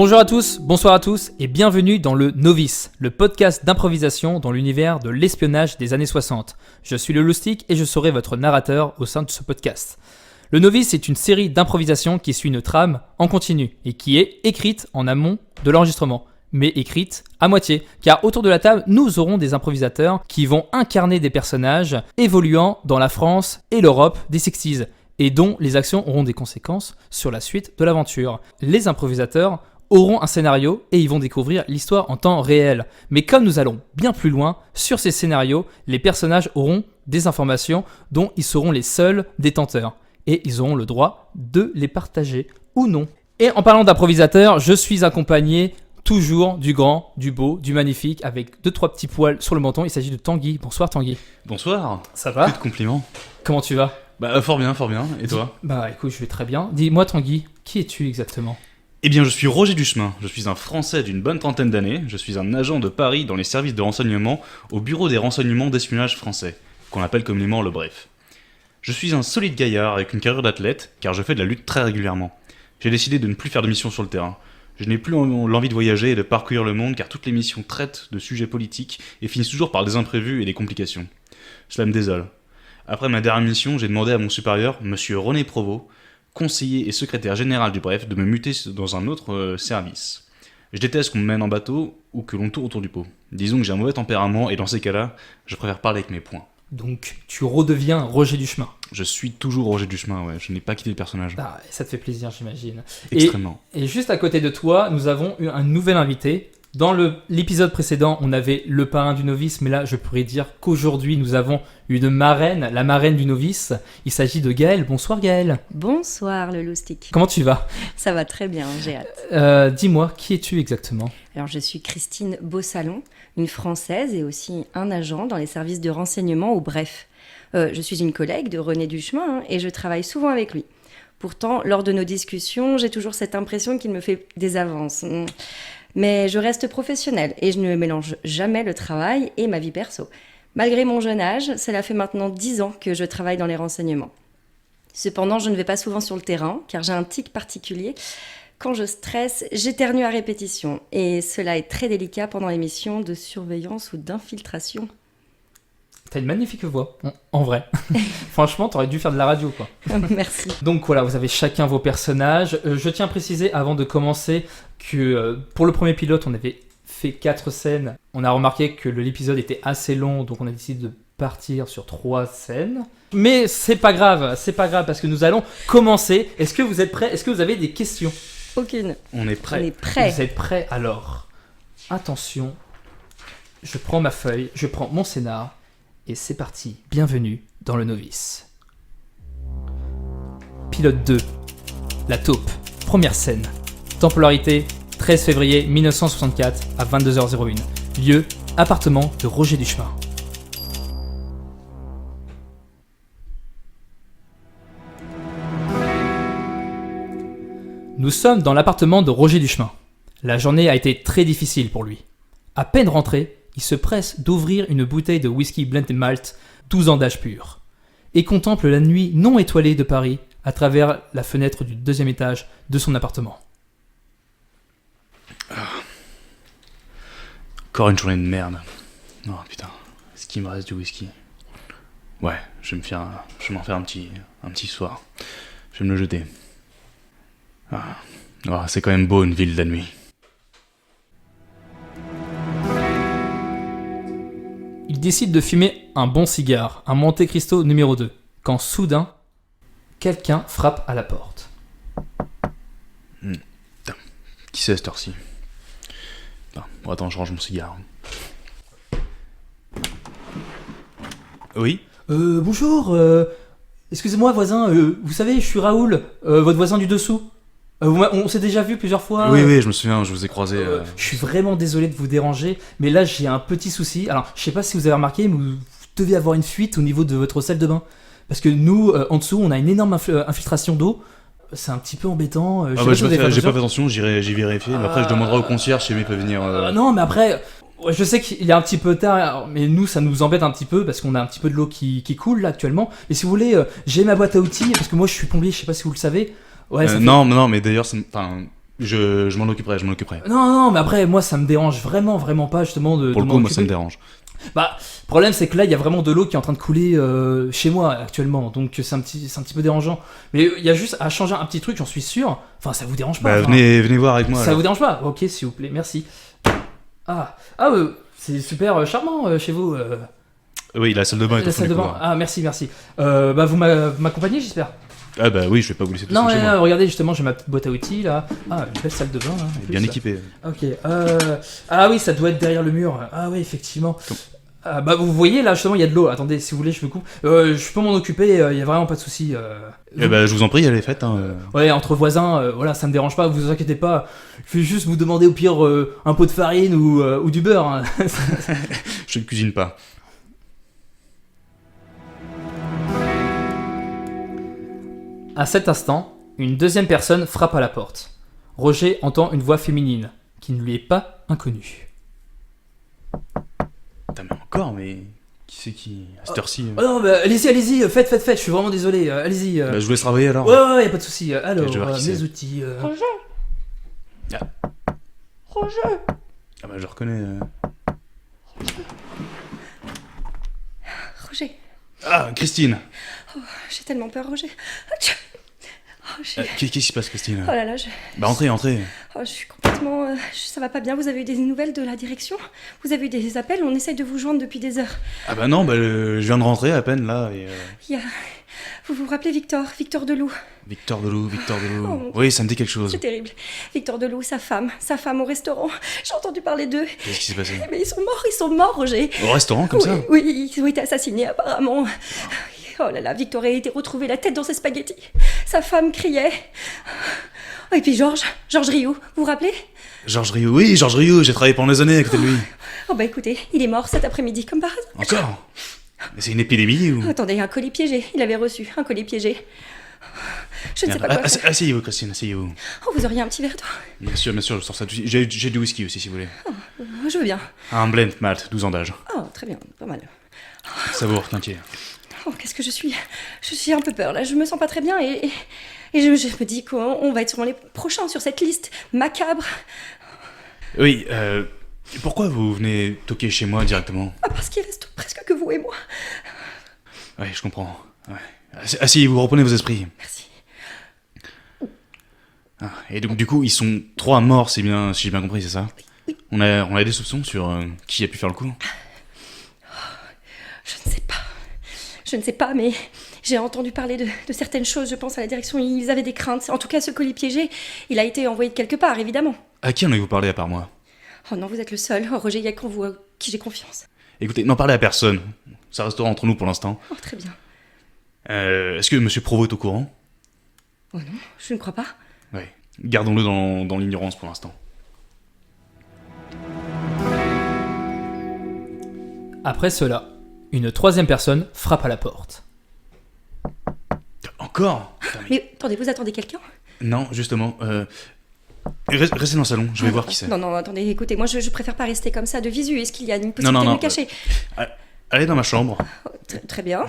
Bonjour à tous, bonsoir à tous et bienvenue dans le Novice, le podcast d'improvisation dans l'univers de l'espionnage des années 60. Je suis le Loustic et je serai votre narrateur au sein de ce podcast. Le Novice est une série d'improvisation qui suit une trame en continu et qui est écrite en amont de l'enregistrement, mais écrite à moitié, car autour de la table, nous aurons des improvisateurs qui vont incarner des personnages évoluant dans la France et l'Europe des 60s et dont les actions auront des conséquences sur la suite de l'aventure. Les improvisateurs auront un scénario et ils vont découvrir l'histoire en temps réel. Mais comme nous allons bien plus loin, sur ces scénarios, les personnages auront des informations dont ils seront les seuls détenteurs. Et ils auront le droit de les partager ou non. Et en parlant d'improvisateurs, je suis accompagné toujours du grand, du beau, du magnifique, avec 2-3 petits poils sur le menton. Il s'agit de Tanguy. Bonsoir Tanguy. Bonsoir. Ça va ? Que de compliments. Comment tu vas ? Fort bien. Et toi ? Écoute, je vais très bien. Dis-moi Tanguy, qui es-tu exactement ? Eh bien, je suis Roger Duchemin. Je suis un Français d'une bonne trentaine d'années. Je suis un agent de Paris dans les services de renseignement au Bureau des renseignements d'espionnage français, qu'on appelle communément le BREF. Je suis un solide gaillard avec une carrière d'athlète, car je fais de la lutte très régulièrement. J'ai décidé de ne plus faire de missions sur le terrain. Je n'ai plus l'envie de voyager et de parcourir le monde, car toutes les missions traitent de sujets politiques et finissent toujours par des imprévus et des complications. Cela me désole. Après ma dernière mission, j'ai demandé à mon supérieur, monsieur René Provost, conseiller et secrétaire général du BREF, de me muter dans un autre service. Je déteste qu'on me mène en bateau ou que l'on tourne autour du pot. Disons que j'ai un mauvais tempérament et dans ces cas-là, je préfère parler avec mes poings. Donc, tu redeviens Roger Duchemin. Je suis toujours Roger Duchemin, ouais. Je n'ai pas quitté le personnage. Ça te fait plaisir, j'imagine. Extrêmement. Et juste à côté de toi, nous avons eu un nouvel invité. Dans l'épisode précédent, on avait le parrain du novice, mais là, je pourrais dire qu'aujourd'hui, nous avons une marraine, la marraine du novice. Il s'agit de Gaëlle. Bonsoir Gaëlle. Bonsoir le Loustic. Comment tu vas ? Ça va très bien, j'ai hâte. Dis-moi, qui es-tu exactement ? Alors, je suis Christine Beausalon, une Française et aussi un agent dans les services de renseignement au BREF. Je suis une collègue de René Duchemin et je travaille souvent avec lui. Pourtant, lors de nos discussions, j'ai toujours cette impression qu'il me fait des avances. Mais je reste professionnelle et je ne mélange jamais le travail et ma vie perso. Malgré mon jeune âge, cela fait maintenant 10 ans que je travaille dans les renseignements. Cependant, je ne vais pas souvent sur le terrain car j'ai un tic particulier. Quand je stresse, j'éternue à répétition et cela est très délicat pendant les missions de surveillance ou d'infiltration. T'as une magnifique voix, en vrai. Franchement, t'aurais dû faire de la radio, quoi. Merci. Donc voilà, vous avez chacun vos personnages. Je tiens à préciser, avant de commencer, que pour le premier pilote, on avait fait 4 scènes. On a remarqué que l'épisode était assez long, donc on a décidé de partir sur 3 scènes. Mais c'est pas grave, parce que nous allons commencer. Est-ce que vous êtes prêts ? Est-ce que vous avez des questions ? Aucune. On est prêt. On est prêt. Vous êtes prêts ? Alors, attention, je prends ma feuille, je prends mon scénar. Et c'est parti, bienvenue dans le novice. Pilote 2, la taupe, première scène. Temporalité, 13 février 1964 à 22h01. Lieu, appartement de Roger Duchemin. Nous sommes dans l'appartement de Roger Duchemin. La journée a été très difficile pour lui. À peine rentré, il se presse d'ouvrir une bouteille de whisky blend malt, 12 ans d'âge pur, et contemple la nuit non étoilée de Paris à travers la fenêtre du 2e étage de son appartement. Encore une journée de merde. Oh putain, est-ce qu'il me reste du whisky ? Ouais, je vais m'en faire un petit soir. Je vais me le jeter. C'est quand même beau une ville la nuit. Il décide de fumer un bon cigare, un Monte Cristo numéro 2, quand soudain, quelqu'un frappe à la porte. Qui c'est cette heure-ci ? Attends, je range mon cigare. Oui ? Bonjour, excusez-moi voisin, vous savez, je suis Raoul, votre voisin du dessous. On s'est déjà vu plusieurs fois. Oui, je me souviens, je vous ai croisé. Je suis vraiment désolé de vous déranger, mais là j'ai un petit souci. Alors, je sais pas si vous avez remarqué, mais vous devez avoir une fuite au niveau de votre salle de bain. Parce que nous, en dessous, on a une énorme infiltration d'eau. C'est un petit peu embêtant. J'ai pas fait attention, j'y vérifier. Mais après, je demanderai au concierge si il peut venir. Non, mais après, je sais qu'il est un petit peu tard, mais nous, ça nous embête un petit peu parce qu'on a un petit peu de l'eau qui coule là actuellement. Et si vous voulez, j'ai ma boîte à outils parce que moi, je suis plombier, je sais pas si vous le savez. Ouais, non, mais d'ailleurs, Je m'en occuperai. Non, mais après, moi, ça me dérange vraiment pas, justement, de Pour le m'en coup, moi, ça me occuper. dérange. Bah, le problème, c'est que là, il y a vraiment de l'eau qui est en train de couler chez moi, actuellement. Donc, c'est un petit peu dérangeant. Mais il y a juste à changer un petit truc, j'en suis sûr. Enfin, ça vous dérange pas. Bah, enfin. venez voir avec moi. Ça alors. vous dérange pas? Ok, s'il vous plaît, merci. C'est super charmant chez vous. Oui, la salle de bain est La au fond salle du de bain. couloir. Ah, merci. Vous m'accompagnez, j'espère? Ah bah oui, je vais pas vous laisser tout Non, seul chez moi. regardez, justement, j'ai ma petite boîte à outils là. Ah, une belle salle de bain. Hein, en Bien plus. équipé. Ok. Ah oui, ça doit être derrière le mur. Ah oui, effectivement. Vous voyez là, justement, il y a de l'eau. Attendez, si vous voulez, je me coupe. Je peux m'en occuper. Il y a vraiment pas de souci. Eh bah, je vous en prie, allez, faites. Hein. Ouais, entre voisins, voilà, ça me dérange pas. Vous inquiétez pas. Je vais juste vous demander au pire un pot de farine ou du beurre. Hein. Je ne cuisine pas. À cet instant, une deuxième personne frappe à la porte. Roger entend une voix féminine qui ne lui est pas inconnue. Putain, mais encore, mais. Qui c'est qui à cette heure-ci Oh non, allez-y, faites, je suis vraiment désolé, allez-y. Bah, je vous laisse travailler alors. Ouais, y a pas de souci. Alors, Je vais voir qui mes c'est. outils. Roger. Ah bah, je reconnais. Roger. Ah, Christine. J'ai tellement peur, Roger. Qu'est-ce qui se passe, Christine Oh là là, Bah, entrez. je suis complètement... ça va pas bien, vous avez eu des nouvelles de la direction? Vous avez eu des appels? On essaye de vous joindre depuis des heures. Ah bah non, je viens de rentrer à peine là. Et, Il y a... Vous vous rappelez Victor Deloup? Victor Deloup. mon Oui, ça me dit quelque chose. C'est terrible. Victor Deloup, sa femme au restaurant. J'ai entendu parler d'eux. Qu'est-ce qui s'est passé Mais ils sont morts, Roger. Au restaurant, comme ça Oui, ils ont été assassinés apparemment. Oh là là, Victor a été retrouvé la tête dans ses spaghettis. Sa femme criait. Oh, et puis Georges Rioux, vous vous rappelez? Georges Rioux, j'ai travaillé pendant des années à côté de lui. Oh bah écoutez, il est mort cet après-midi, comme par hasard. Encore Mais c'est une épidémie ou Attendez, un colis piégé. Il avait reçu un colis piégé. Je ne sais pas quoi faire. Asseyez-vous, Christine, asseyez-vous. Oh, vous auriez un petit verre d'eau? Bien sûr, je sors ça tout de suite. J'ai du whisky aussi, si vous voulez. Je veux bien. Un blend malt, 12 ans d'âge. Oh, très bien, pas mal. Savoure, t'inquiète. Oh, qu'est-ce que je suis? Je suis un peu peur, là. Je me sens pas très bien et je me dis qu'on va être sûrement les prochains sur cette liste macabre. Oui, pourquoi vous venez toquer chez moi directement? Ah, parce qu'il reste presque que vous et moi. Ouais, je comprends. Ouais. Asseyez-vous, reprenez vos esprits. Merci. Ah, et donc, du coup, ils sont 3 morts, si j'ai bien compris, c'est ça? Oui. On a des soupçons sur qui a pu faire le coup? Je ne sais pas, mais j'ai entendu parler de certaines choses, je pense, à la direction. Ils avaient des craintes. En tout cas, ce colis piégé, il a été envoyé de quelque part, évidemment. À qui en avez-vous parlé à part moi? Oh non, vous êtes le seul. Oh, Roger, il y a qu'en vous qui j'ai confiance. Écoutez, n'en parlez à personne. Ça restera entre nous pour l'instant. Oh, très bien. Est-ce que Monsieur Provost est au courant? Oh non, je ne crois pas. Oui. Gardons-le dans l'ignorance pour l'instant. Après cela, une troisième personne frappe à la porte. Encore? Putain, Mais attendez, vous attendez quelqu'un? Non, justement. Restez dans le salon, je vais voir qui c'est. Non, attendez, écoutez, moi je préfère pas rester comme ça de visu. Est-ce qu'il y a une possibilité Non, de me cacher? Allez dans ma chambre. Oh, très bien.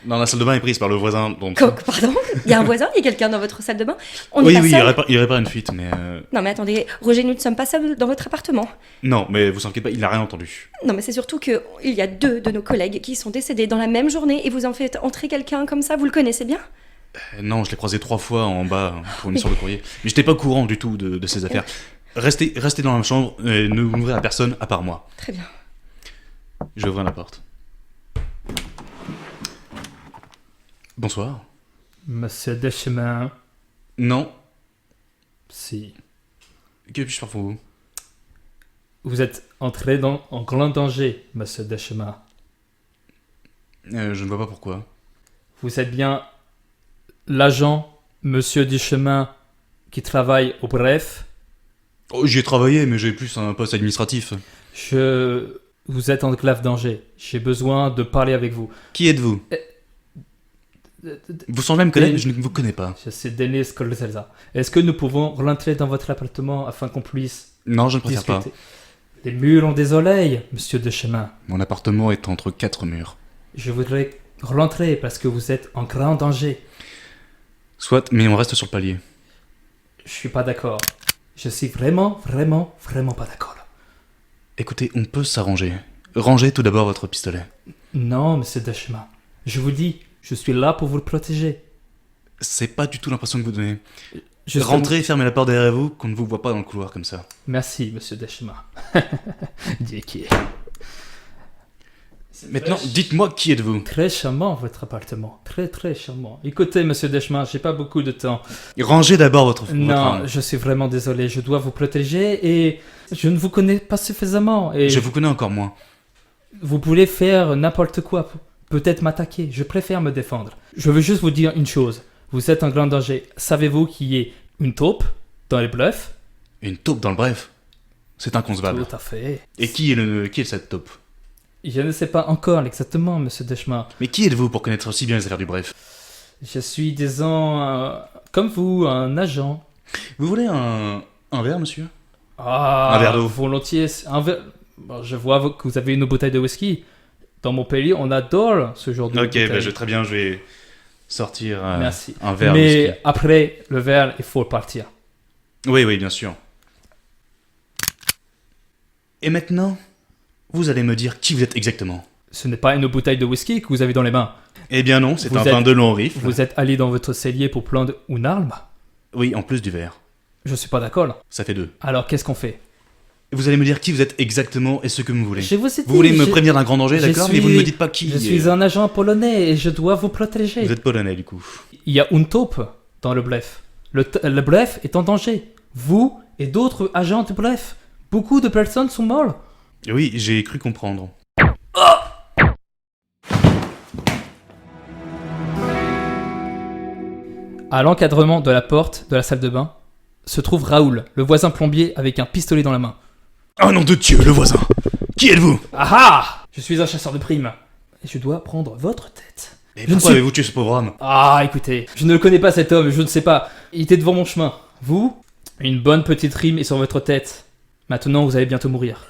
Non, la salle de bain est prise par le voisin. Donc... Pardon? Il y a un voisin? Il y a quelqu'un dans votre salle de bain? On Oui, n'est pas seul? il répare une fuite, mais... Non mais attendez, Roger, nous ne sommes pas seuls dans votre appartement. Non, mais vous inquiétez pas, il n'a rien entendu. Non mais c'est surtout que il y a 2 de nos collègues qui sont décédés dans la même journée et vous en faites entrer quelqu'un comme ça, vous le connaissez bien? Non, je l'ai croisé 3 fois en bas pour une histoire de courrier. Mais j'étais pas au courant du tout de ces affaires. Restez dans la chambre et ne m'ouvrez à personne à part moi. Très bien. Je vais ouvrir la porte. Bonsoir. Monsieur Deschemin. Non. Si. Que puis-je faire pour vous? Vous êtes entré en grand danger, monsieur Deschemin. Je ne vois pas pourquoi. Vous êtes bien l'agent, monsieur Deschemin, qui travaille au Bref. Oh, j'y ai travaillé, mais j'ai plus un poste administratif. Vous êtes en grave danger. J'ai besoin de parler avec vous. Qui êtes-vous? Vous semblez me connaître, mais je ne vous connais pas. Je suis Denis Colzelza. Est-ce que nous pouvons rentrer dans votre appartement afin qu'on puisse Non, je ne préfère discuter? pas. Les murs ont des oreilles, monsieur Deschemin. Mon appartement est entre 4 murs. Je voudrais rentrer parce que vous êtes en grand danger. Soit, mais on reste sur le palier. Je suis pas d'accord. Je suis vraiment pas d'accord. Écoutez, on peut s'arranger. Rangez tout d'abord votre pistolet. Non, monsieur Deschma. Je vous dis, je suis là pour vous le protéger. C'est pas du tout l'impression que vous donnez. Je suis- Rentrez et fermez la porte derrière vous, qu'on ne vous voit pas dans le couloir comme ça. Merci, monsieur Deschma. Dicky. Maintenant, dites-moi qui êtes-vous. Très charmant, votre appartement. Très charmant. Écoutez, monsieur Deschma, j'ai pas beaucoup de temps. Rangez d'abord votre Non, arme. je suis vraiment désolé. Je dois vous protéger et je ne vous connais pas suffisamment. Et Je vous connais encore moins. vous pouvez faire n'importe quoi. Peut-être m'attaquer. Je préfère me défendre. Je veux juste vous dire une chose. Vous êtes en grand danger. Savez-vous qu'il y a une taupe dans les bluffs? Une taupe dans le bref. C'est inconcevable. Tout à fait. Et qui est cette taupe? Je ne sais pas encore exactement, monsieur Deschma. Mais qui êtes-vous pour connaître aussi bien les affaires du bref? Je suis, disons, comme vous, un agent. Vous voulez un verre, monsieur? Ah, Un verre d'eau. Volontiers. Un verre. Bon, je vois que vous avez une bouteille de whisky. Dans mon pays, on adore ce genre de Ok, bouteille. très bien, je vais sortir Merci. un verre. Mais whisky. après le verre, il faut partir. Oui, bien sûr. Et maintenant, vous allez me dire qui vous êtes exactement. Ce n'est pas une bouteille de whisky que vous avez dans les mains. Eh bien non, c'est Vous un êtes- pain de long rifle. Vous êtes allé dans votre cellier pour prendre une arme? Oui, en plus du verre. Je suis pas d'accord. Ça fait 2. Alors qu'est-ce qu'on fait? Vous allez me dire qui vous êtes exactement et ce que vous voulez. Je vous ai dit, Vous voulez me je- prévenir d'un grand danger, je d'accord? suis- Mais vous ne me dites pas qui. Je suis un agent polonais et je dois vous protéger. Vous êtes polonais, du coup. Il y a une taupe dans le bluff. Le bluff est en danger. Vous et d'autres agents de bluff. Beaucoup de personnes sont mortes. Oui, j'ai cru comprendre. À l'encadrement de la porte de la salle de bain se trouve Raoul, le voisin plombier avec un pistolet dans la main. Oh nom de Dieu, le voisin! Qui êtes-vous? Ah ah! Je suis un chasseur de primes. Et je dois prendre votre tête. Et Je ne pourquoi suis- avez-vous tué ce pauvre homme? Ah, écoutez, je ne le connais pas cet homme, je ne sais pas. Il était devant mon chemin. Vous, une bonne petite rime est sur votre tête. Maintenant, vous allez bientôt mourir.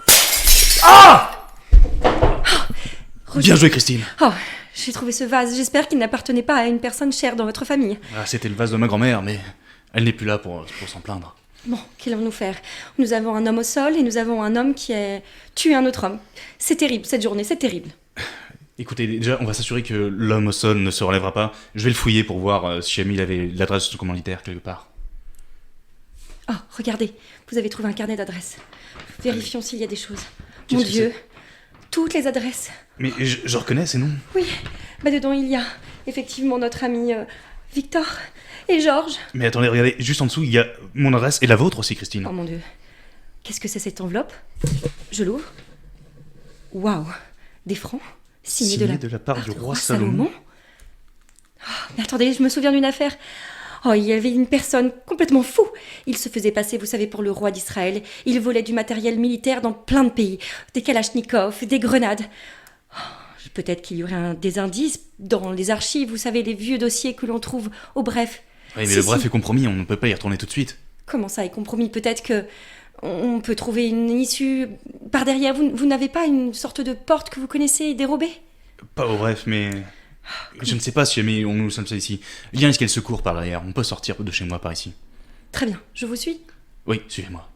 Roger. Bien joué, Christine! Oh, j'ai trouvé ce vase. J'espère qu'il n'appartenait pas à une personne chère dans votre famille. Ah, c'était le vase de ma grand-mère, mais elle n'est plus là pour s'en plaindre. Bon, qu'allons-nous faire? Nous avons un homme au sol et nous avons un homme qui a tué un autre homme. C'est terrible, cette journée, c'est terrible. Écoutez, déjà, on va s'assurer que l'homme au sol ne se relèvera pas. Je vais le fouiller pour voir si jamais il avait l'adresse de son commanditaire quelque part. Oh, regardez, vous avez trouvé un carnet d'adresses. Vérifions s'il y a des choses. Qu'est-ce Mon que Dieu, toutes les adresses. Mais je reconnais ces noms. Oui, bah dedans il y a effectivement notre ami Victor et Georges. Mais attendez, regardez, juste en dessous, il y a mon adresse et la vôtre aussi, Christine. Oh mon Dieu, qu'est-ce que c'est cette enveloppe? Je l'ouvre. Waouh, des francs signés Signé de la part du roi Salomon. Oh, mais attendez, je me souviens d'une affaire. Oh, il y avait une personne complètement fou. Il se faisait passer, vous savez, pour le roi d'Israël. Il volait du matériel militaire dans plein de pays. Des kalachnikovs, des grenades. Oh, peut-être qu'il y aurait des indices dans les archives, vous savez, les vieux dossiers que l'on trouve au bref. Oui, mais Si, le bref si. est compromis, on ne peut pas y retourner tout de suite. Comment ça est compromis? Peut-être que on peut trouver une issue par derrière. Vous n'avez pas une sorte de porte que vous connaissez dérobée? Pas au bref, mais... Je ne sais pas si jamais on nous sommes ici. Il y a un escalier de secours par derrière, on peut sortir de chez moi par ici. Très bien, je vous suis. Oui, suivez-moi.